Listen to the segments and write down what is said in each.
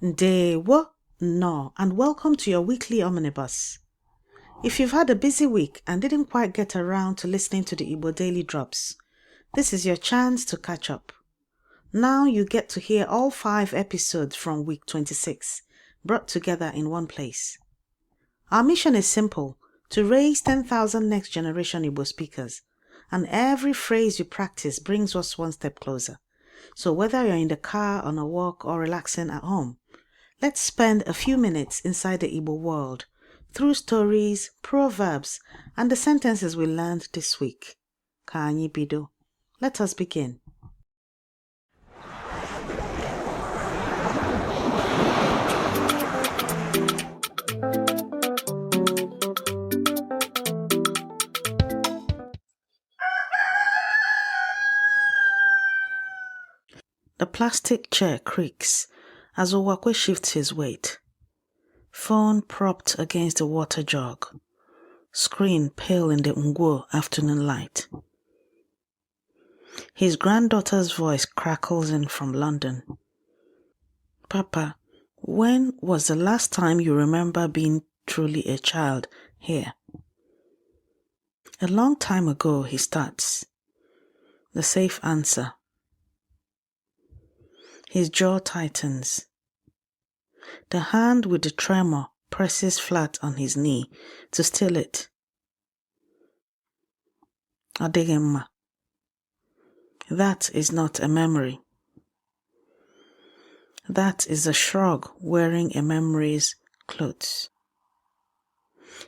Ndewo, no, and welcome to your weekly Omnibus. If you've had a busy week and didn't quite get around to listening to the Igbo Daily Drops, this is your chance to catch up. Now you get to hear all 5 episodes from week 26, brought together in one place. Our mission is simple, to raise 10,000 next generation Igbo speakers, and every phrase you practice brings us one step closer. So whether you're in the car, on a walk, or relaxing at home, let's spend a few minutes inside the Igbo world, through stories, proverbs, and the sentences we learned this week. Ka anyị bido. Let us begin. The plastic chair creaks as Owakwe shifts his weight. Phone propped against the water jug. Screen pale in the Ngwo afternoon light. His granddaughter's voice crackles in from London. Papa, when was the last time you remember being truly a child here? A long time ago, he starts. The safe answer. His jaw tightens. The hand with the tremor presses flat on his knee to still it. Adegemma. That is not a memory. That is a shrug wearing a memory's clothes.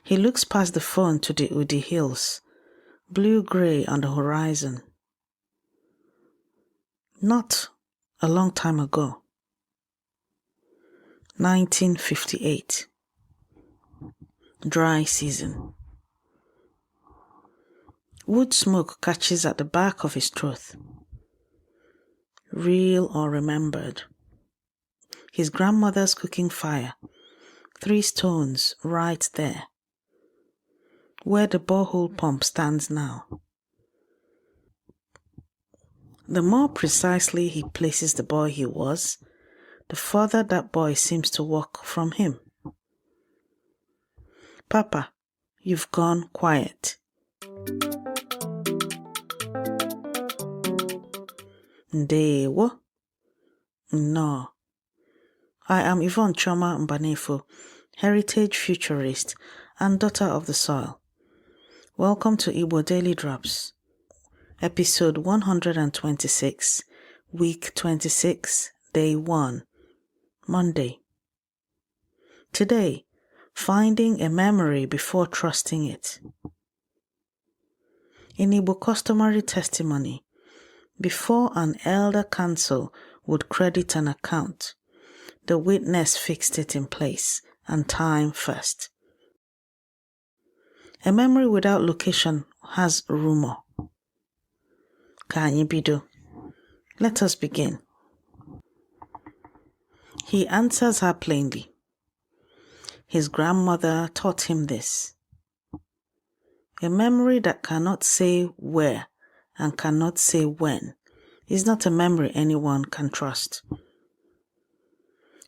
He looks past the phone to the Udi Hills, blue-grey on the horizon. Not a long time ago. 1958. Dry season. Wood smoke catches at the back of his throat. Real or remembered. His grandmother's cooking fire. 3 stones right there. Where the borehole pump stands now. The more precisely he places the boy he was, the further that boy seems to walk from him. Papa, you've gone quiet. Ndewo? No. I am Yvonne Choma Mbanefo, heritage futurist and daughter of the soil. Welcome to Igbo Daily Drops, episode 126, week 26, day 1, Monday. Today, finding a memory before trusting it. In Igbo customary testimony, before an elder council would credit an account, the witness fixed it in place and time first. A memory without location has rumor. Ka anyị bido. Let us begin. He answers her plainly. His grandmother taught him this. A memory that cannot say where and cannot say when is not a memory anyone can trust.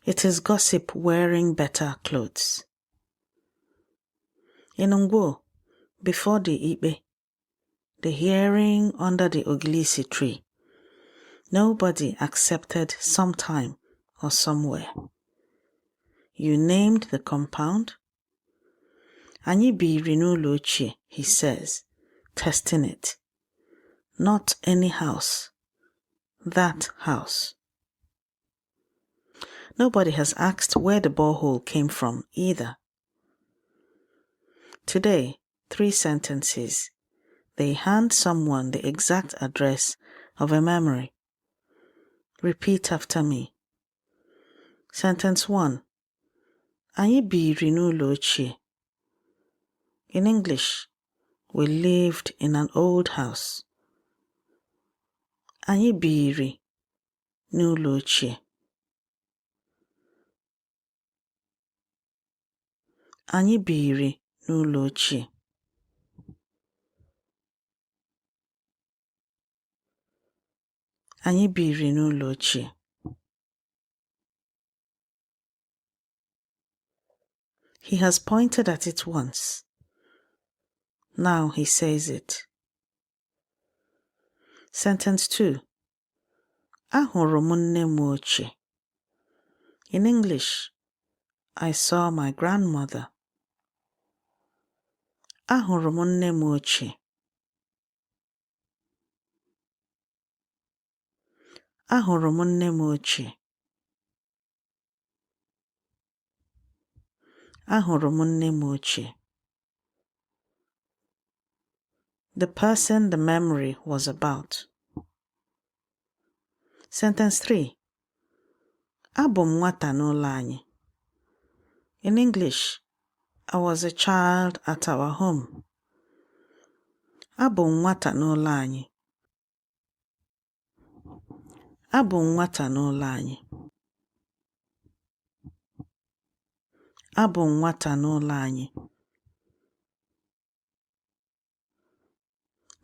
It is gossip wearing better clothes. In Ngwo, before the Ibe, the hearing under the Ogilisi tree, nobody accepted sometime or somewhere. You named the compound. Anyị biri n'ụlọ ochie, he says, testing it. Not any house. That house. Nobody has asked where the borehole came from either. Today, 3 sentences. They hand someone the exact address of a memory. Repeat after me. Sentence 1. Anyị biri n'ụlọ ochie. In English, we lived in an old house. Anyị biri n'ụlọ ochie. Anyị biri n'ụlọ ochie. Anyị biri n'ụlọ ochie. He has pointed at it once. Now he says it. Sentence 2. Ahụrụ m nne m ochie. In English, I saw my grandmother. Ahụrụ m nne m ochie. Ahụrụ m nne m ochie. Ahụrụ m nne m ochie. The person the memory was about. Sentence 3. Abụ m nwata n'ụlọ anyị. In English, I was a child at our home. Abụ m nwata n'ụlọ anyị. Abụ m nwata n'ụlọ anyị. Abụ m nwata n'ụlọ anyị.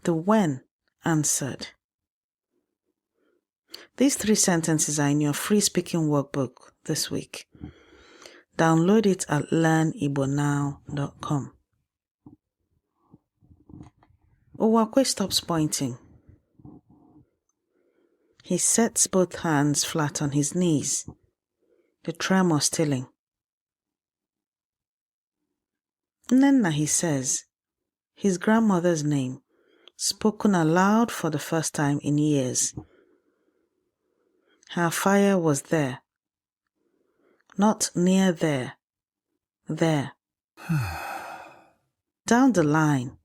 The when answered. These 3 sentences are in your free speaking workbook this week. Download it at learnibonow.com. Owakwe stops pointing. He sets both hands flat on his knees, the tremor stilling. Nnenna, he says, his grandmother's name, spoken aloud for the first time in years. Her fire was there. Not near there. There. Down the line,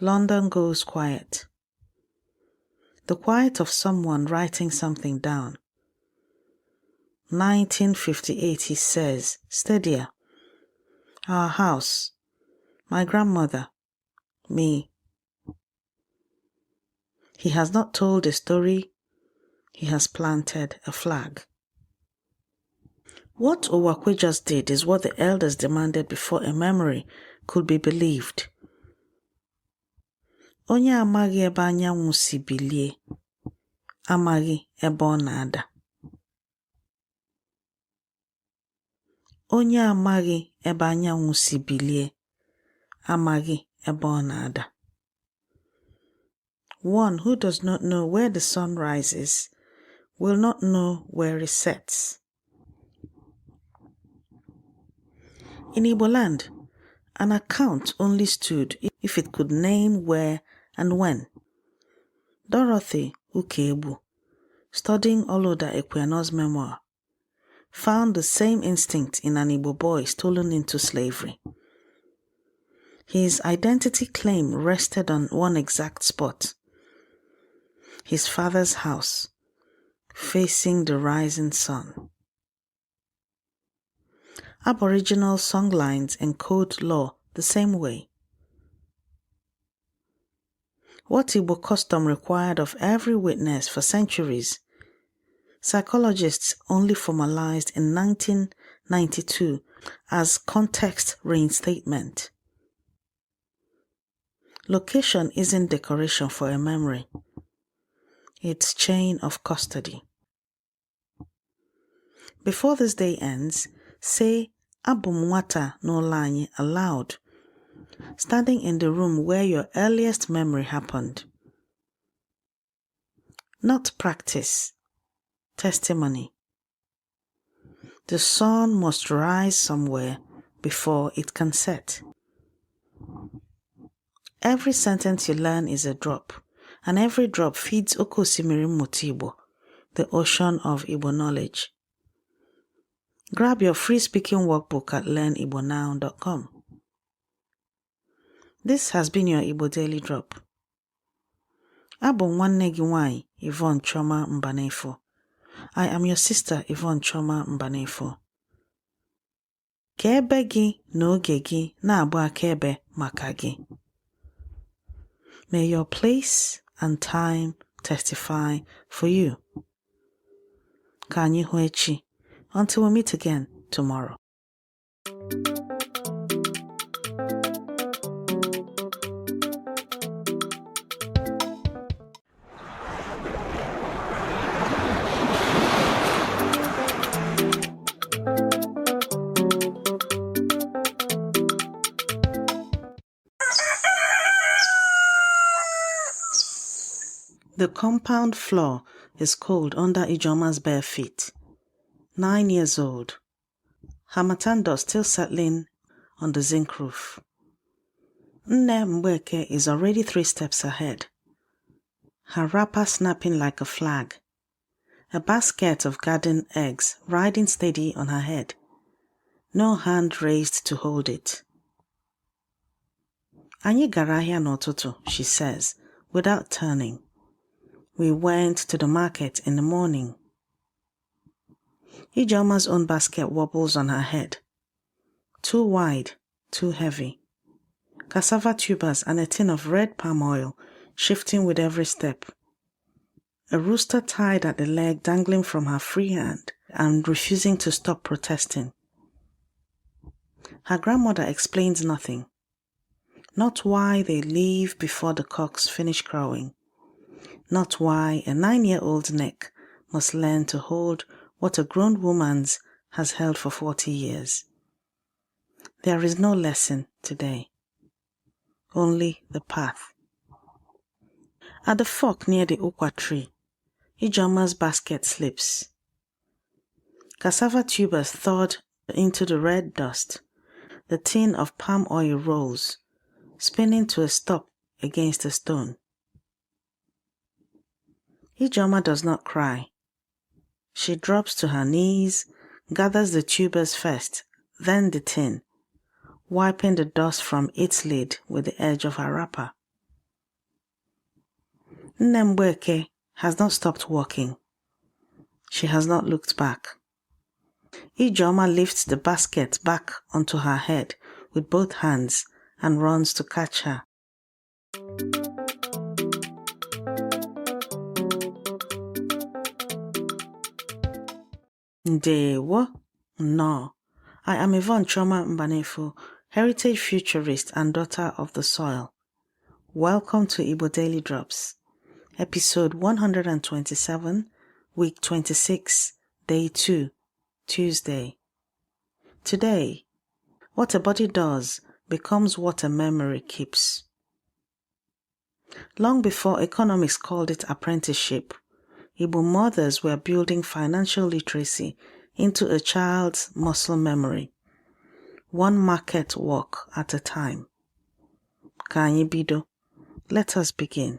London goes quiet. The quiet of someone writing something down. 1958, he says, steadier. Our house. My grandmother. Me. He has not told a story. He has planted a flag. What Owakwe just did is what the elders demanded before a memory could be believed. Onye amaghị ebe anyanwụ si bilie, amaghị ebe ọ na-ada. Onye amaghị ebe anyanwụ si bilie, amaghị ebe ọ na-ada. One who does not know where the sun rises will not know where it sets. In Igbo land, an account only stood if it could name where and when. Dorothy Ukebu, studying Oloda Equiano's memoir, found the same instinct in an Igba-Boi stolen into slavery. His identity claim rested on one exact spot: his father's house, facing the rising sun. Aboriginal songlines encode law the same way. What Igbo custom required of every witness for centuries, psychologists only formalized in 1992 as context reinstatement. Location isn't decoration for a memory. It's chain of custody. Before this day ends, say Abụ m nwata n'ụlọ anyị aloud, standing in the room where your earliest memory happened. Not practice, testimony. The sun must rise somewhere before it can set. Every sentence you learn is a drop, and every drop feeds Oke Osimiri Mmụta Igbo, the ocean of Igbo knowledge. Grab your free speaking workbook at learnibonow.com. This has been your Igbo Daily Drop. Abụ m nwanne gị nwanyị, Yvonne Choma Mbanefo. I am your sister, Yvonne Choma Mbanefo. Ka ebe gị na oge gị na-agba akaebe maka gị. May your place and time testify for you. Ka anyị hụ echi. Until we meet again tomorrow. The compound floor is cold under Ijeoma's bare feet. 9 years old. Harmattan dust still settling on the zinc roof. Nne Mbweke is already 3 steps ahead. Her wrapper snapping like a flag. A basket of garden eggs riding steady on her head. No hand raised to hold it. Anyị gara ahịa n'ụtụtụ, she says, without turning. We went to the market in the morning. Ijeoma's own basket wobbles on her head. Too wide, too heavy. Cassava tubers and a tin of red palm oil shifting with every step. A rooster tied at the leg dangling from her free hand and refusing to stop protesting. Her grandmother explains nothing. Not why they leave before the cocks finish crowing. Not why a 9-year-old neck must learn to hold what a grown woman's has held for 40 years. There is no lesson today. Only the path. At the fork near the okwa tree, Ijeoma's basket slips. Cassava tubers thawed into the red dust. The tin of palm oil rolls, spinning to a stop against a stone. Ijeoma does not cry. She drops to her knees, gathers the tubers first, then the tin, wiping the dust from its lid with the edge of her wrapper. Nne Mbweke has not stopped walking. She has not looked back. Ijeoma lifts the basket back onto her head with both hands and runs to catch her. Ndewo. No. I am Yvonne Choma Mbanefo, heritage futurist and daughter of the soil. Welcome to Igbo Daily Drops, episode 127, week 26, day 2, Tuesday. Today, what a body does becomes what a memory keeps. Long before economics called it apprenticeship, Igbo mothers were building financial literacy into a child's muscle memory, one market walk at a time. Ka anyị bido. Let us begin.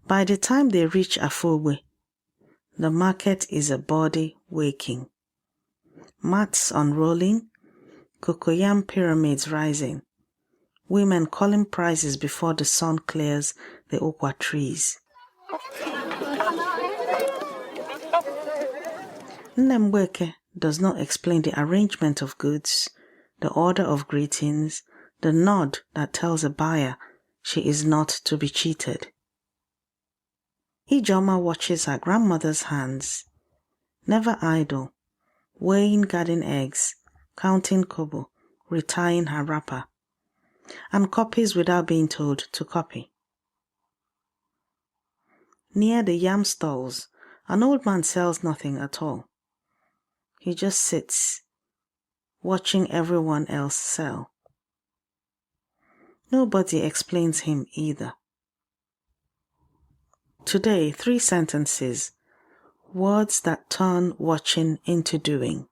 By the time they reach Afogwe, the market is a body waking. Mats unrolling, cocoyam pyramids rising, women calling prices before the sun clears the okwa trees. Nne Mbweke does not explain the arrangement of goods, the order of greetings, the nod that tells a buyer she is not to be cheated. Ijeoma watches her grandmother's hands, never idle, weighing garden eggs, counting kobo, retying her wrapper, and copies without being told to copy. Near the yam stalls, an old man sells nothing at all. He just sits, watching everyone else sell. Nobody explains him either. Today, 3 sentences, words that turn watching into doing.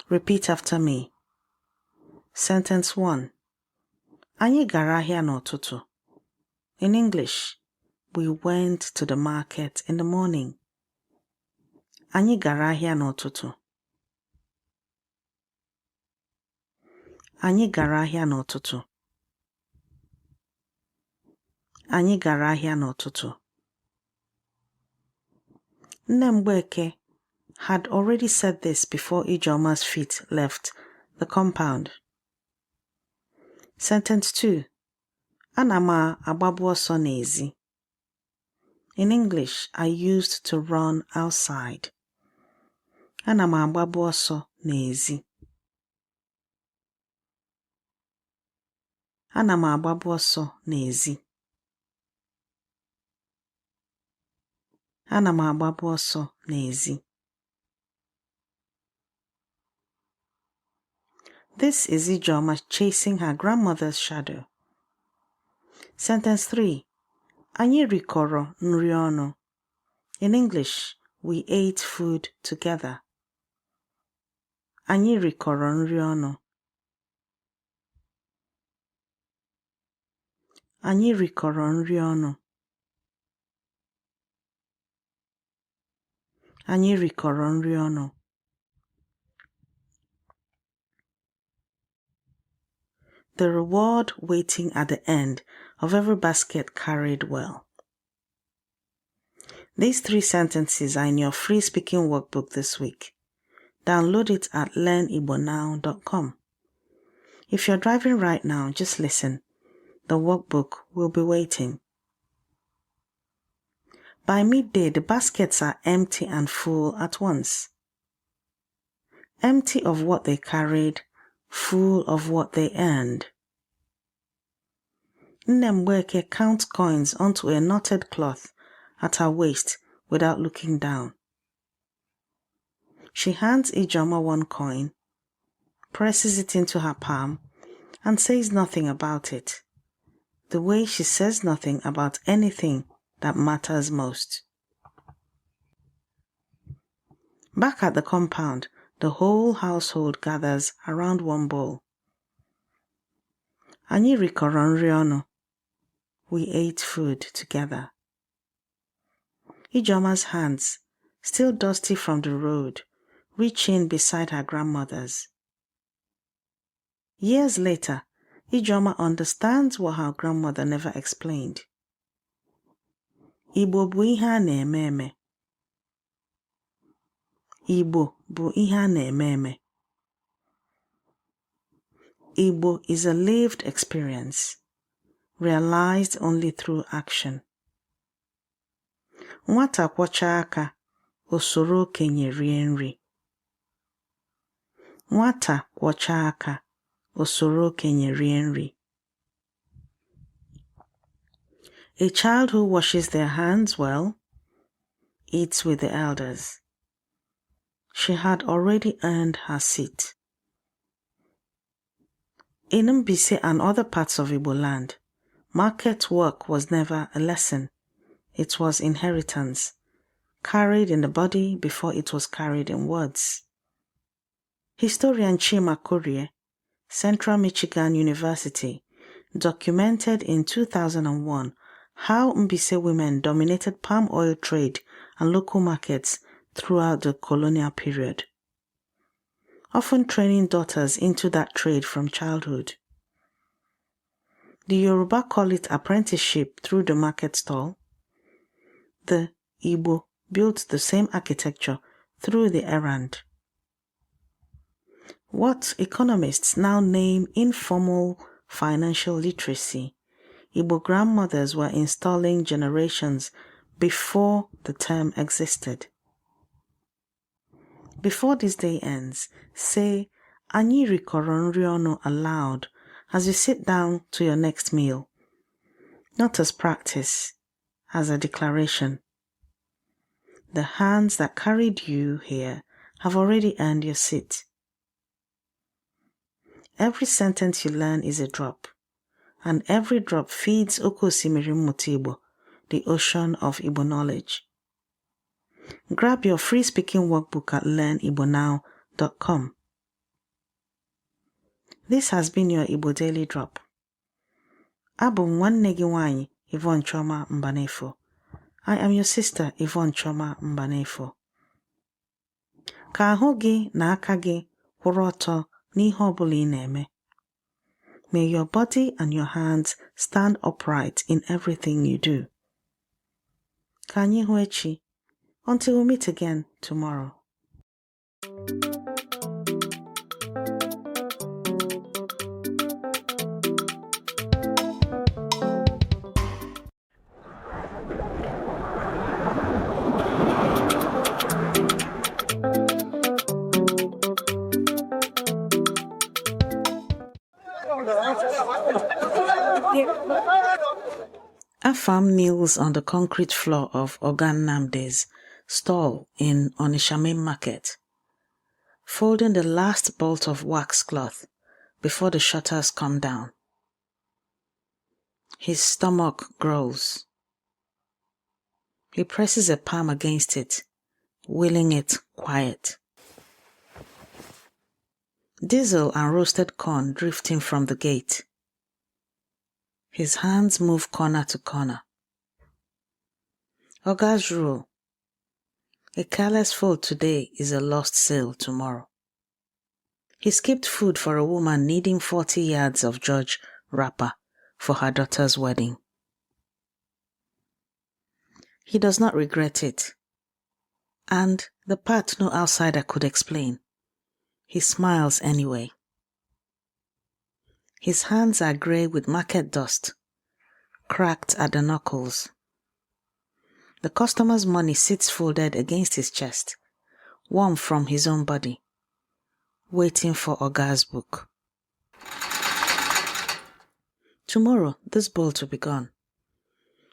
Repeat after me. Sentence 1. Anyị gara ahịa n'ụtụtụ. In English, we went to the market in the morning. Anyị gara ahịa n'ụtụtụ. Anyị gara ahịa n'ụtụtụ. Anyị gara ahịa n'ụtụtụ. Nne Mbweke had already said this before Ijeoma's feet left the compound. Sentence 2. Ana m agbabu ọsọ n'ezi. In English, I used to run outside. Ana m agbabu ọsọ n'ezi. Ana m agbabu ọsọ n'ezi. Ana m agbabu ọsọ n'ezi. This is Ijeoma chasing her grandmother's shadow. Sentence 3. Anyị rikọrọ nri ọnụ. In English, we ate food together. Anyị rikọrọ nri ọnụ. Anyị rikọrọ nri ọnụ. Anyị rikọrọ nri ọnụ. The reward waiting at the end of every basket carried well. These 3 sentences are in your free speaking workbook this week. Download it at learnigbonow.com. If you're driving right now, just listen. The workbook will be waiting. By midday, the baskets are empty and full at once. Empty of what they carried, full of what they earned. Nnemweke counts coins onto a knotted cloth at her waist without looking down. She hands Ijeoma 1 coin, presses it into her palm, and says nothing about it, the way she says nothing about anything that matters most. Back at the compound, the whole household gathers around one bowl. Anyị rikọrọ nri ọnụ. We ate food together. Ijeoma's hands, still dusty from the road, reach in beside her grandmother's. Years later, Ijeoma understands what her grandmother never explained. Igbo bụ ihe a na-eme eme. Igbo bụ ihe a na-eme eme. Igbo is a lived experience, realized only through action. Nwata kwọchaa aka, o soro okenye rie nri. Nwata kwọchaa aka, o soro okenye rie nri. A child who washes their hands well eats with the elders. She had already earned her seat. In Mbise and other parts of Igbo land, market work was never a lesson. It was inheritance, carried in the body before it was carried in words. Historian Chima Korie, Central Michigan University, documented in 2001 how Mbise women dominated palm oil trade and local markets throughout the colonial period, often training daughters into that trade from childhood. The Yoruba call it apprenticeship through the market stall. The Igbo built the same architecture through the Errand. What economists now name informal financial literacy, Igbo grandmothers were installing generations before the term existed. Before this day ends, say Anyị rikọrọ nri ọnụ aloud as you sit down to your next meal, not as practice, as a declaration. The hands that carried you here have already earned your seat. Every sentence you learn is a drop, and every drop feeds Oke Osimiri Mmụta Igbo, the ocean of Igbo knowledge. Grab your free speaking workbook at learnigbonow.com. This has been your Igbo Daily Drop. Abụ m nwanne gị nwanyị Yvonne Choma Mbanefo. I am your sister Yvonne Choma Mbanefo. Ka ahụ gị na aka gị kwụrụ ọtọ n'ihe ọbụla ị na-eme. May your body and your hands stand upright in everything you do. Ka anyị hụ echi. Until we meet again tomorrow. Afam kneels on the concrete floor of Ogan Namde's stall in Onitsha Main Market, folding the last bolt of wax cloth before the shutters come down. His stomach growls. He presses a palm against it, willing it quiet. Diesel and roasted corn drifting from the gate. His hands move corner to corner. Oga's rule. A careless fold today is a lost sale tomorrow. He skipped food for a woman needing 40 yards of George wrapper for her daughter's wedding. He does not regret it. And the part no outsider could explain. He smiles anyway. His hands are grey with market dust, cracked at the knuckles. The customer's money sits folded against his chest, warm from his own body, waiting for Oga's book. Tomorrow, this bolt will be gone,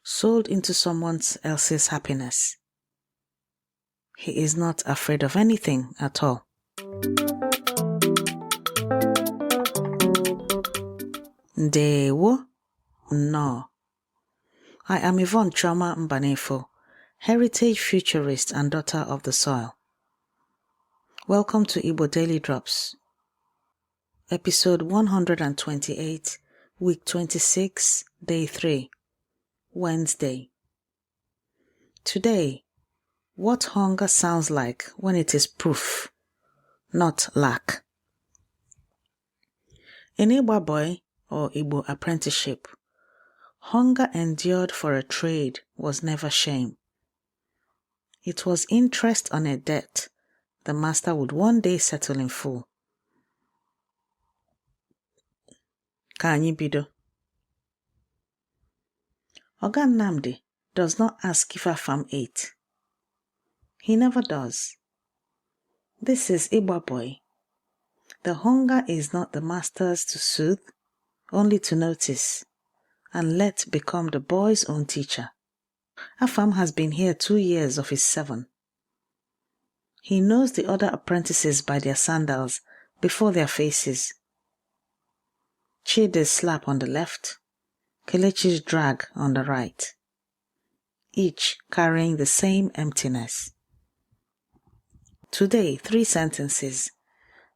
sold into someone else's happiness. He is not afraid of anything at all. Ndewo? No. I am Yvonne Choma Mbanefo, heritage futurist and daughter of the soil. Welcome to Igbo Daily Drops, episode 128, week 26, day 3, Wednesday. Today, what hunger sounds like when it is proof, not lack. In Igba-Boi, or Igbo apprenticeship, hunger endured for a trade was never shame. It was interest on a debt the master would one day settle in full. Ka anyị bido. Oga Nnamdi does not ask if Afam ate. He never does. This is Igba-Boi. The hunger is not the master's to soothe, only to notice, and let become the boy's own teacher. Afam has been here 2 years of his 7. He knows the other apprentices by their sandals before their faces. Chide's slap on the left, Kelechi's drag on the right, each carrying the same emptiness. Today, 3 sentences,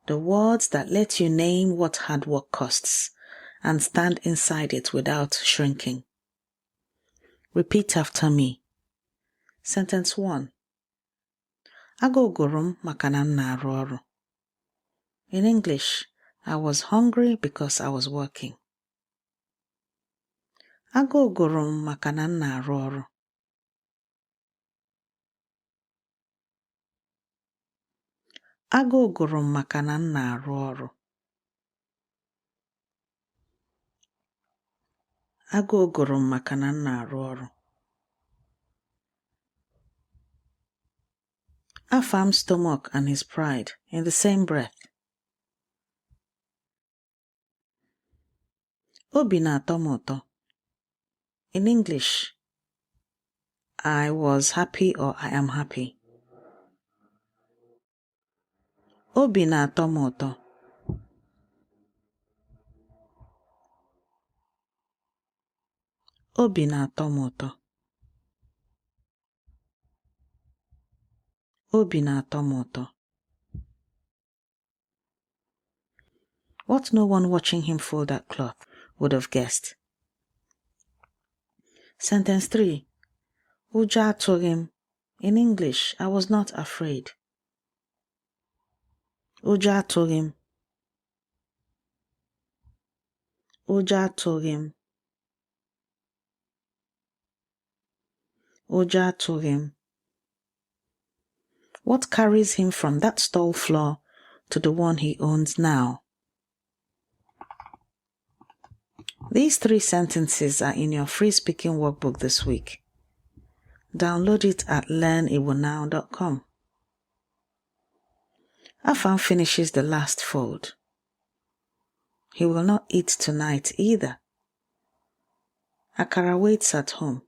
the words that let you name what hard work costs and stand inside it without shrinking. Repeat after me. Sentence 1. Agụgụrụ m maka na m na-arụ ọrụ. In English, I was hungry because I was working. Agụgụrụ m maka na m na-arụ ọrụ. Agụgụrụ m maka na m na-arụ ọrụ. Agụgụrụ m maka na m na-arụ ọrụ. Afam's stomach and his pride in the same breath. Obi na-atọ m ụtọ. In English, I was happy or I am happy. Obi na-atọ m ụtọ. Obi na-atọ m ụtọ. Obi na-atọ m ụtọ. What no one watching him fold that cloth would have guessed. Sentence 3. Ụjọ atụghị m. In English, I was not afraid. Ụjọ atụghị m. Ụjọ atụghị m. Ụjọ atụghị m. What carries him from that stall floor to the one he owns now? These 3 sentences are in your free speaking workbook this week. Download it at learnigbonow.com. Afam finishes the last fold. He will not eat tonight either. Akara waits at home.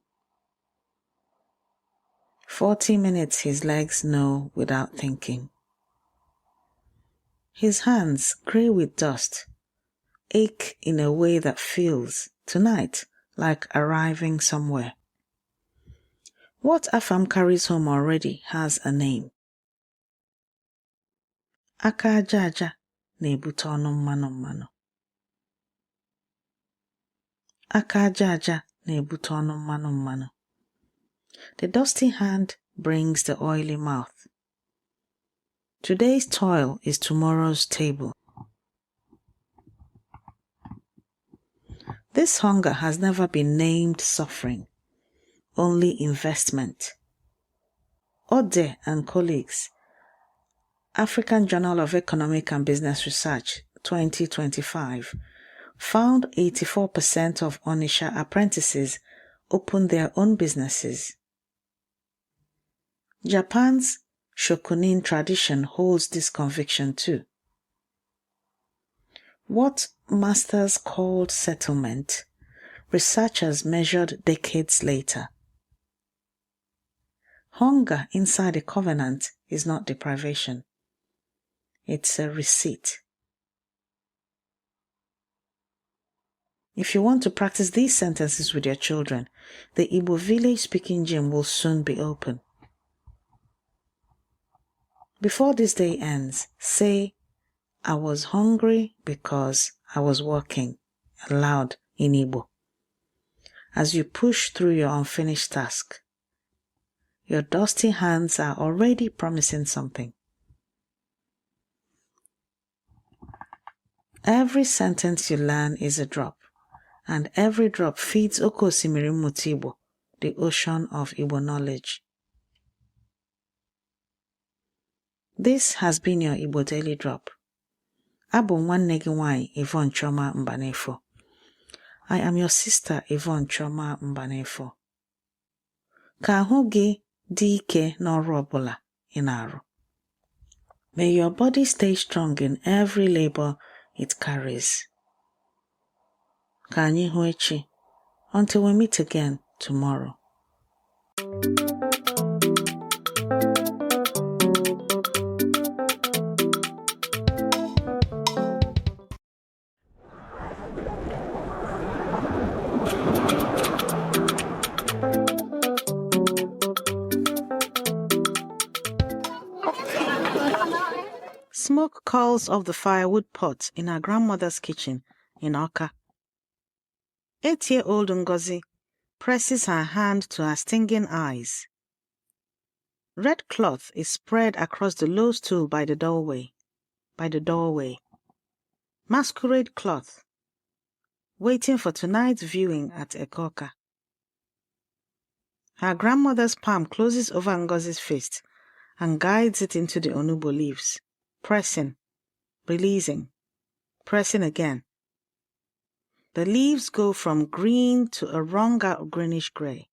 40 minutes his legs know without thinking. His hands, grey with dust, ache in a way that feels, tonight, like arriving somewhere. What Afam carries home already has a name. Aka aja aja na-ebute ọnụ mmanụ mmanụ. Aka aja aja na-ebute ọnụ mmanụ mmanụ. The dusty hand brings the oily mouth. Today's toil is tomorrow's table. This hunger has never been named suffering, only investment. Ode and colleagues, African Journal of Economic and Business Research, 2025, found 84% of Onitsha apprentices opened their own businesses. Japan's shokunin tradition holds this conviction too. What masters called settlement, researchers measured decades later. Hunger inside a covenant is not deprivation. It's a receipt. If you want to practice these sentences with your children, the Igbo village speaking gym will soon be open. Before this day ends, say, I was hungry because I was working, aloud in Igbo. As you push through your unfinished task, your dusty hands are already promising something. Every sentence you learn is a drop, and every drop feeds Oke Osimiri Mmụta Igbo, the ocean of Igbo knowledge. This has been your Igbo Daily Drop. Abụ nwanne gị nwanyị Yvonne Chioma Mbanefo. I am your sister Yvonne Chioma Mbanefo. Ka ahụ gị dị ike n'ọrụ ọbụla ị na-arụ. May your body stay strong in every labor it carries. Ka anyị hụ echi, until we meet again tomorrow. Smoke curls off the firewood pot in her grandmother's kitchen in Awka. 8-year-old Ngozi presses her hand to her stinging eyes. Red cloth is spread across the low stool by the doorway. Masquerade cloth, waiting for tonight's viewing at Ekoka. Her grandmother's palm closes over Ngozi's fist and guides it into the onubo leaves, pressing, releasing, pressing again. The leaves go from green to a wronger greenish-gray.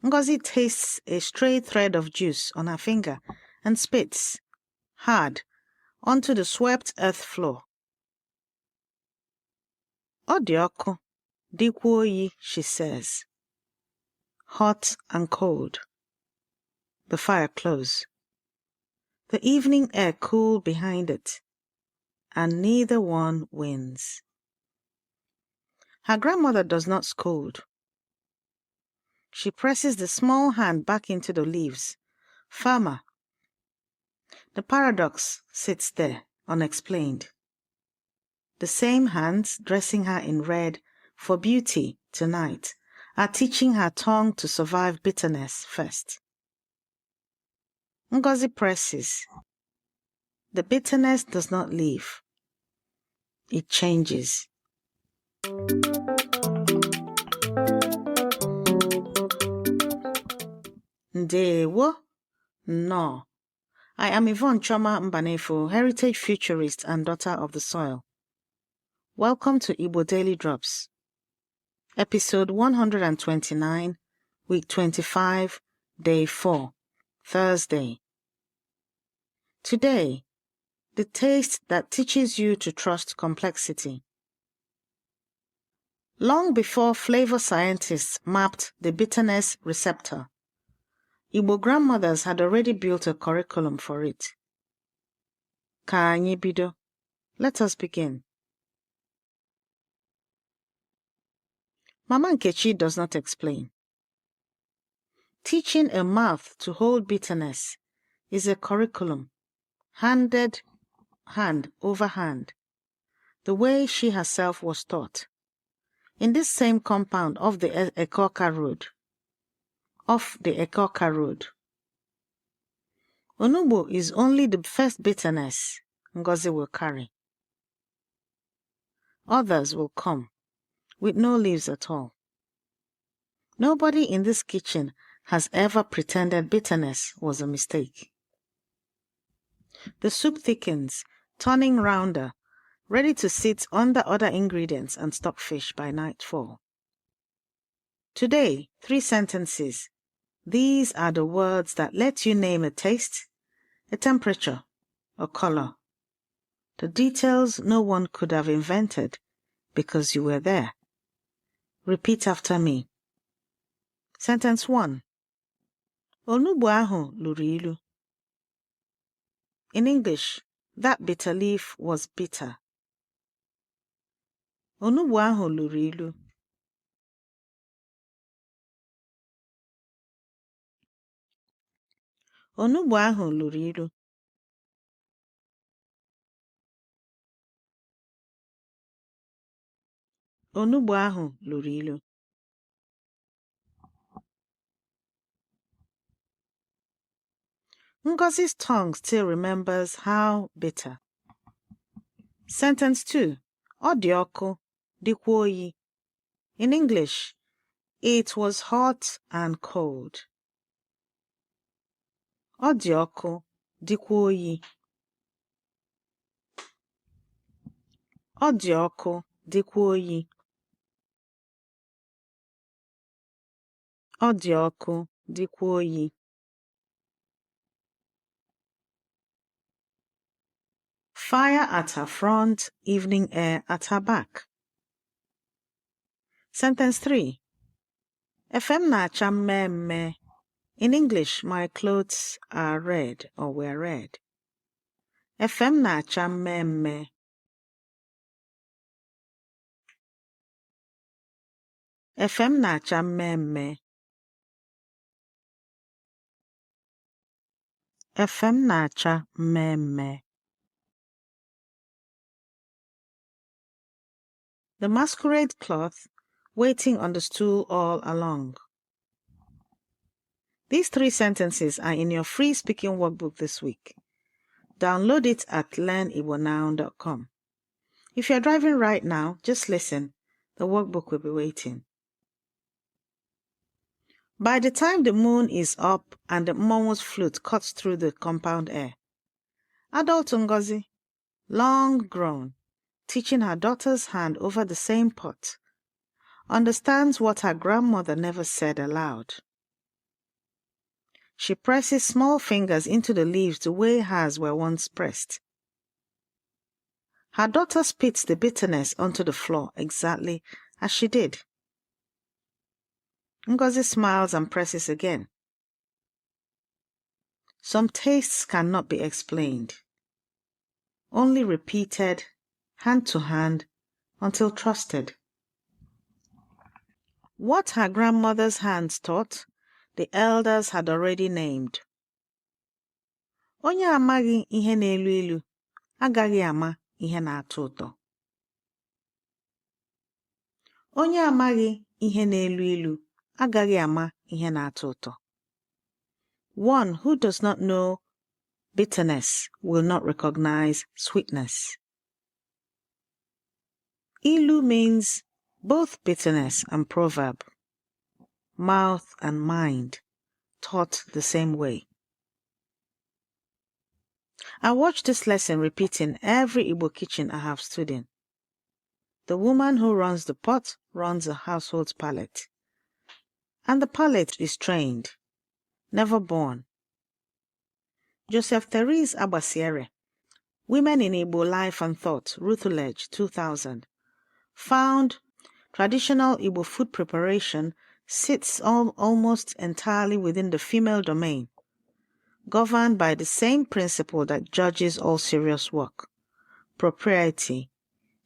Ngozi tastes a stray thread of juice on her finger and spits, hard, onto the swept earth floor. Ọ dị ọkụ, dịkwa oyi, she says. Hot and cold. The fire close. The evening air cool behind it, and neither one wins. Her grandmother does not scold. She presses the small hand back into the leaves, firmer. The paradox sits there, unexplained. The same hands dressing her in red for beauty tonight are teaching her tongue to survive bitterness first. Ngozi presses. The bitterness does not leave. It changes. Ndewo? No. I am Yvonne Chioma Mbanefo, heritage futurist and daughter of the soil. Welcome to Igbo Daily Drops. Episode 129, week 25, day 4, Thursday. Today, the taste that teaches you to trust complexity. Long before flavor scientists mapped the bitterness receptor, Igbo grandmothers had already built a curriculum for it. Ka anyị bido. Let us begin. Mama Nkechi does not explain. Teaching a mouth to hold bitterness is a curriculum, handed hand over hand, the way she herself was taught. In this same compound off the Ekoka Road, Onugbo is only the first bitterness Ngozi will carry. Others will come, with no leaves at all. Nobody in this kitchen has ever pretended bitterness was a mistake. The soup thickens, turning rounder, ready to sit under other ingredients and stockfish by nightfall. Today, 3 sentences. These are the words that let you name a taste, a temperature, a color. The details no one could have invented because you were there. Repeat after me. Sentence 1. Onugbo ahụ luru ilu. In English, that bitter leaf was bitter. Onugbo ahụ luru ilu. Onugbo ahụ luru ilu. Onugbo ahụ luru ilu. Ngozi's tongue still remembers how bitter. Sentence 2. Ọ dị ọkụ, dịkwa oyi. In English, it was hot and cold. Ọ dị ọkụ, dịkwa oyi. Ọ dị ọkụ, dịkwa oyi. Ọ dị ọkụ, dịkwa oyi. Fire at her front, evening air at her back. Sentence 3. Efe m na-acha mmemme. In English, my clothes are red or were red. Efe m na-acha mmemme. Efe m na-acha mmemme. Efe m na-acha mmemme. The masquerade cloth waiting on the stool all along. These 3 sentences are in your free speaking workbook this week. Download it at learnibonow.com. If you're driving right now, just listen. The workbook will be waiting. By the time the moon is up and the Momo's flute cuts through the compound air, adult Ngozi, long grown, teaching her daughter's hand over the same pot, understands what her grandmother never said aloud. She presses small fingers into the leaves the way hers were once pressed. Her daughter spits the bitterness onto the floor exactly as she did. Ngozi smiles and presses again. Some tastes cannot be explained, only repeated, hand to hand, until trusted. What her grandmother's hands taught, the elders had already named. Onye amaghị ihe na-elu ilu, agaghị ama ihe na-atọ ụtọ. Onye amaghị ihe na-elu ilu, agaghị ama ihe na-atọ ụtọ. One who does not know bitterness will not recognize sweetness. Ilu means both bitterness and proverb, mouth and mind, taught the same way. I watch this lesson repeat in every Igbo kitchen I have stood in. The woman who runs the pot runs a household's palate. And the palate is trained, never born. Joseph Therese Abasiere, Women in Igbo Life and Thought, Routledge, 2000, found traditional Igbo food preparation sits almost entirely within the female domain, governed by the same principle that judges all serious work: propriety,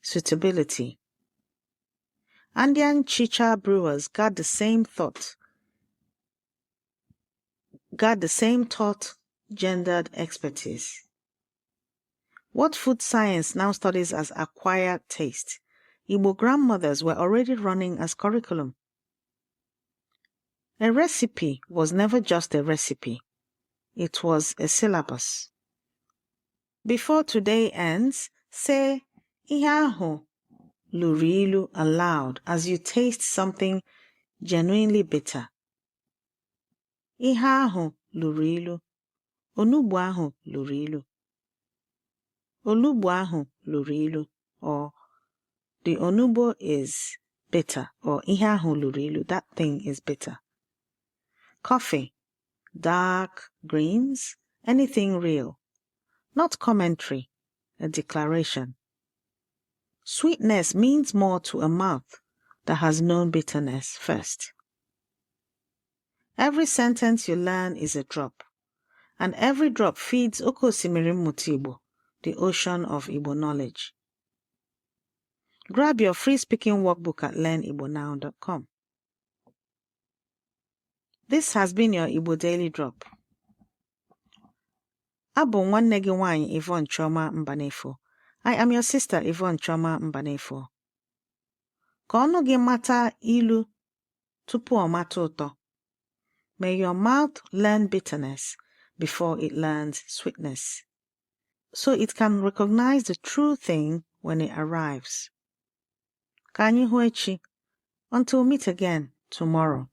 suitability. Andean chicha brewers got the same thought, gendered expertise. What food science now studies as acquired taste, Igbo grandmothers were already running as curriculum. A recipe was never just a recipe. It was a syllabus. Before today ends, say ihe ahụ luru ilu aloud as you taste something genuinely bitter. Ihe ahụ luru ilu. Onugbu ahụ luru ilu. Olugbu ahụ luru ilu, or the onugbo is bitter, or ihe ahụ luru ilu, that thing is bitter. Coffee, dark greens, anything real. Not commentary, a declaration. Sweetness means more to a mouth that has known bitterness first. Every sentence you learn is a drop, and every drop feeds Oke Osimiri Mmụta Igbo, the ocean of Igbo knowledge. Grab your free speaking workbook at learnigbanow.com. This has been your Igbo Daily Drop. Abụ nwanne gị nwanyị Yvonne Chioma Mbanefo. I am your sister Yvonne Chioma Mbanefo. Ka ọnụ gị mata ilu tupu ọ mata ụtọ. May your mouth learn bitterness before it learns sweetness, so it can recognize the true thing when it arrives. Ka anyị hụ echi. Until we meet again tomorrow.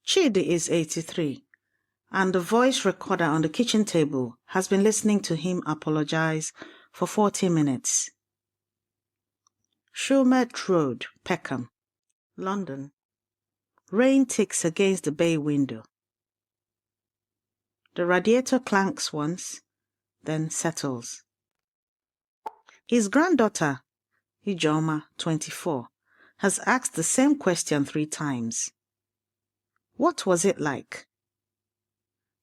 Chidi is 83, and the voice recorder on the kitchen table has been listening to him apologize for 40 minutes. Shumet Road, Peckham, London. Rain ticks against the bay window. The radiator clanks once, then settles. His granddaughter, Ijeoma, 24, has asked the same question 3 times. What was it like?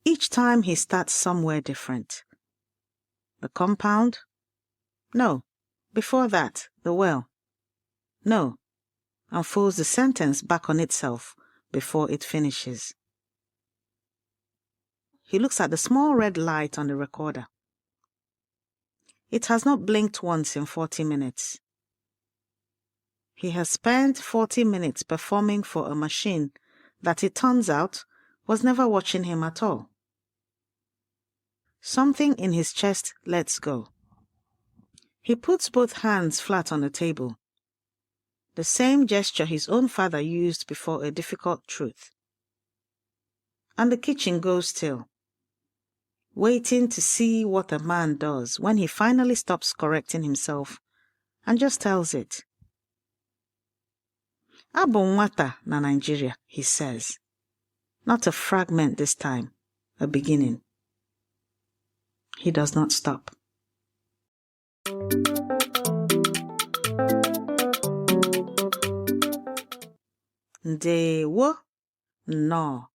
Each time he starts somewhere different. The compound? No. Before that, the well? No. And folds the sentence back on itself before it finishes. He looks at the small red light on the recorder. It has not blinked once in 40 minutes. He has spent 40 minutes performing for a machine that, it turns out, was never watching him at all. Something in his chest lets go. He puts both hands flat on the table. The same gesture his own father used before a difficult truth. And the kitchen goes still, waiting to see what a man does when he finally stops correcting himself and just tells it. Abụ nwata na Nigeria, he says. Not a fragment this time, a beginning. He does not stop. Ndewo. No.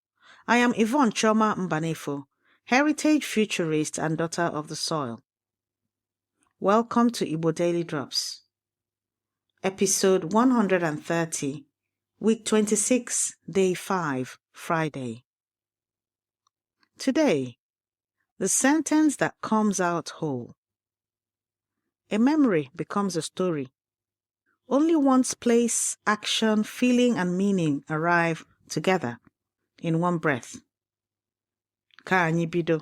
I am Yvonne Chioma Mbanefo, heritage futurist and daughter of the soil. Welcome to Igbo Daily Drops. Episode 130, Week 26, Day 5, Friday. Today, the sentence that comes out whole. A memory becomes a story. Only once place, action, feeling, and meaning arrive together in one breath. Ka anyị bido.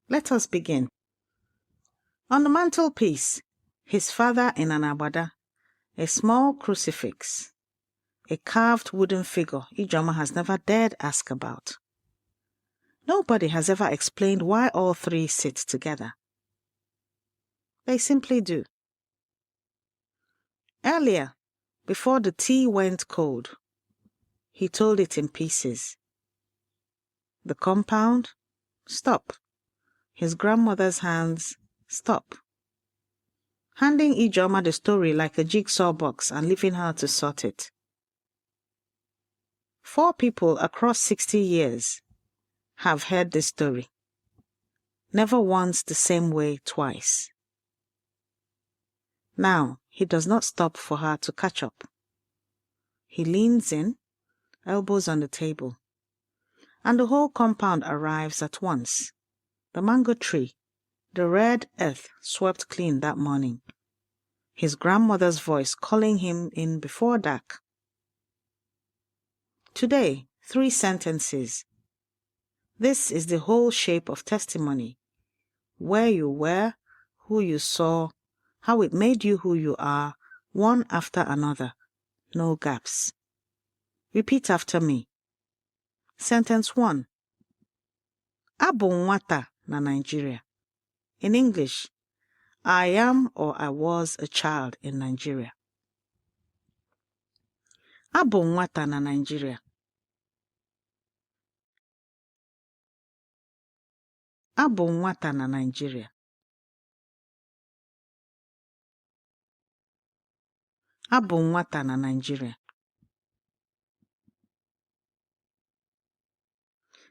Let us begin. On the mantelpiece, his father in an agbada, a small crucifix, a carved wooden figure Ijeoma has never dared ask about. Nobody has ever explained why all 3 sit together. They simply do. Earlier, before the tea went cold, he told it in pieces. The compound? Stop. His grandmother's hands? Stop. Handing Ijeoma the story like a jigsaw box and leaving her to sort it. 4 people across 60 years have heard this story. Never once the same way twice. Now, he does not stop for her to catch up. He leans in, elbows on the table, and the whole compound arrives at once. The mango tree, the red earth swept clean that morning. His grandmother's voice calling him in before dark. Today, 3 sentences. This is the whole shape of testimony. Where you were, who you saw, how it made you who you are, one after another. No gaps. Repeat after me. Sentence 1. Abụ nwata na Nigeria. In English, I am or I was a child in Nigeria. Abụ nwata na Nigeria. Abụ nwata na Nigeria. Abụ nwata na Nigeria.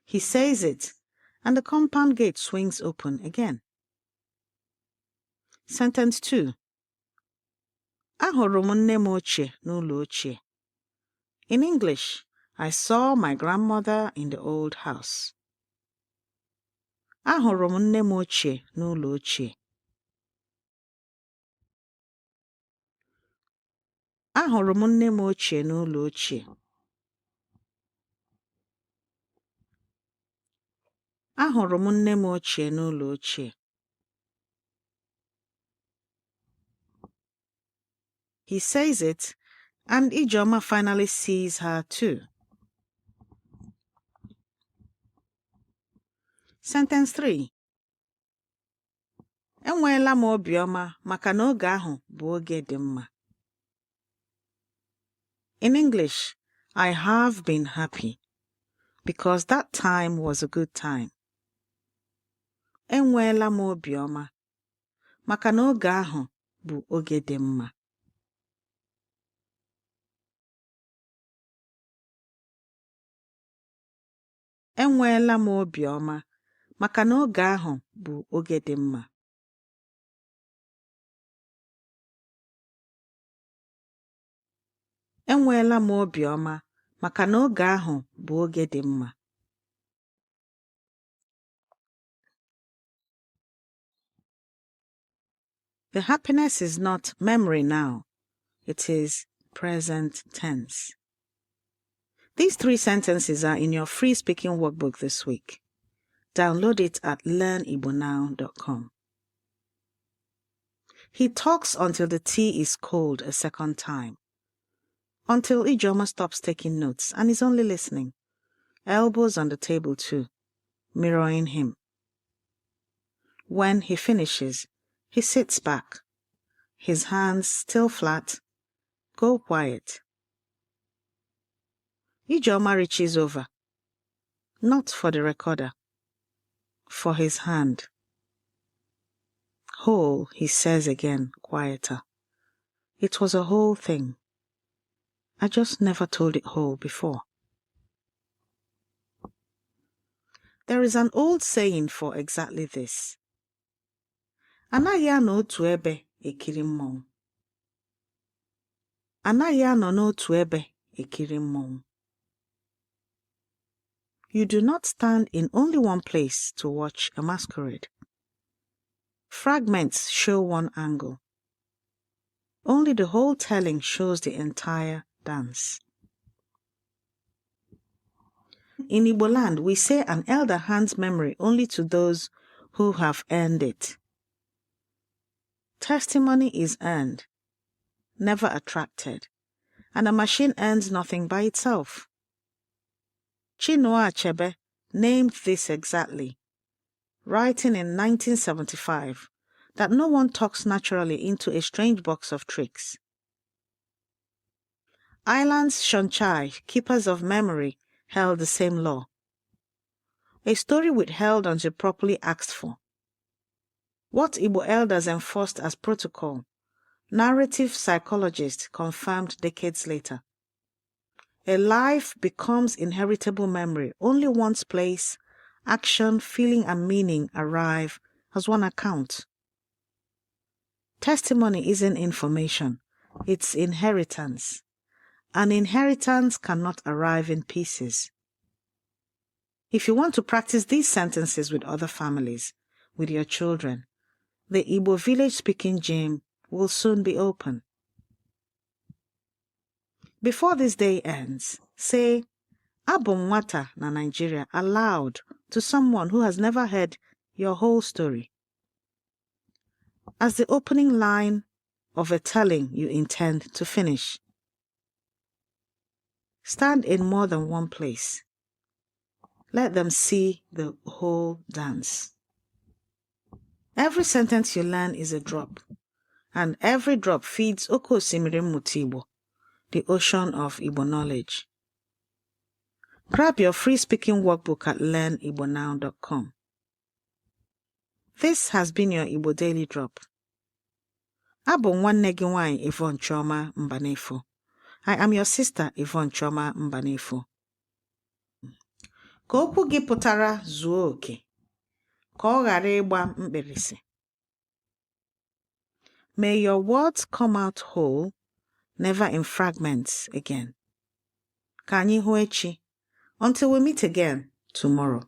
He says it, and the compound gate swings open again. Sentence 2. Ahụrụ m nne m ochie n'ụlọ ochie. In English, I saw my grandmother in the old house. Ahụrụ m nne m ochie n'ụlọ ochie. Ahụrụ m nne m ochie n'ụlọ ochie. Ahụrụ m nne m ochie n'ụlọ ochie. He says it, and Ijeoma finally sees her too. Sentence 3. Enweela m obiọma maka na oge ahụ bụ oge dị mma. In English, I have been happy because that time was a good time. Enweela m obiọma maka na oge ahụ bụ oge dị mma. Enweela m obiọma maka na oge ahụ bụ oge dị mma. Enweela m obiọma maka na oge ahụ bụ oge dị mma. The happiness is not memory now. It is present tense. These 3 sentences are in your free speaking workbook this week. Download it at learnigbonow.com. He talks until the tea is cold a second time. Until Ijeoma stops taking notes and is only listening. Elbows on the table too, mirroring him. When he finishes, he sits back. His hands still flat. Go quiet. Ijeoma reaches over. Not for the recorder. For his hand. Whole, he says again, quieter. It was a whole thing. I just never told it whole before. There is an old saying for exactly this. Anaghị anọ otu ebe ekiri mmọnwụ. Anaghị anọ n'otu ebe ekiri mmọnwụ. You do not stand in only one place to watch a masquerade. Fragments show one angle. Only the whole telling shows the entire dance. In Igbo land, we say an elder hands memory only to those who have earned it. Testimony is earned, never attracted, and a machine earns nothing by itself. Chinua Achebe named this exactly, writing in 1975 that no one talks naturally into a strange box of tricks. Island's Shonchai, keepers of memory, held the same law. A story withheld until properly asked for. What Igbo elders enforced as protocol, narrative psychologists confirmed decades later. A life becomes inheritable memory only once place, action, feeling, and meaning arrive as one account. Testimony isn't information, it's inheritance. An inheritance cannot arrive in pieces. If you want to practice these sentences with other families, with your children, the Igbo village speaking gym will soon be open. Before this day ends, say, Abum Nwata na Nigeria aloud to someone who has never heard your whole story. As the opening line of a telling you intend to finish. Stand in more than one place. Let them see the whole dance. Every sentence you learn is a drop, and every drop feeds Oko Osimiri Igbo, the ocean of Igbo knowledge. Grab your free speaking workbook at learnibonow.com. This has been your Igbo Daily Drop. Abụ nwanne gị nwanyị Yvonne Chioma Mbanefo. I am your sister Yvonne Chioma Mbanefo. Ka okwu gị pụtara zuo oke, ka ọ ghara ịgba mkpirisi. May your words come out whole, never in fragments again. Ka anyị hụ echi. Until we meet again tomorrow.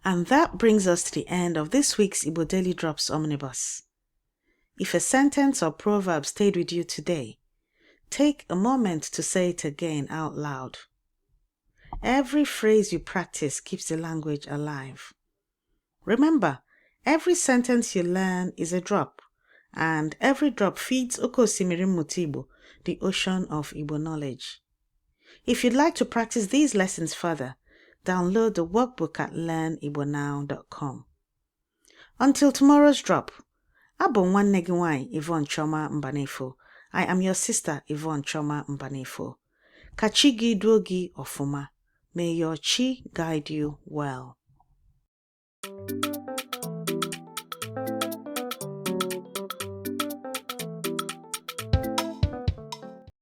And that brings us to the end of this week's Igbo Daily Drops Omnibus. If a sentence or proverb stayed with you today, take a moment to say it again out loud. Every phrase you practice keeps the language alive. Remember, every sentence you learn is a drop, and every drop feeds Oko Osimiri Igbo, the ocean of Igbo knowledge. If you'd like to practice these lessons further, download the workbook at learnibonow.com. Until tomorrow's drop, Abụ nwanne gị nwanyị Yvonne Chioma Mbanefo. I am your sister Yvonne Chioma Mbanefo. Ka chi gị duo gị ọfụma. May your chi guide you well.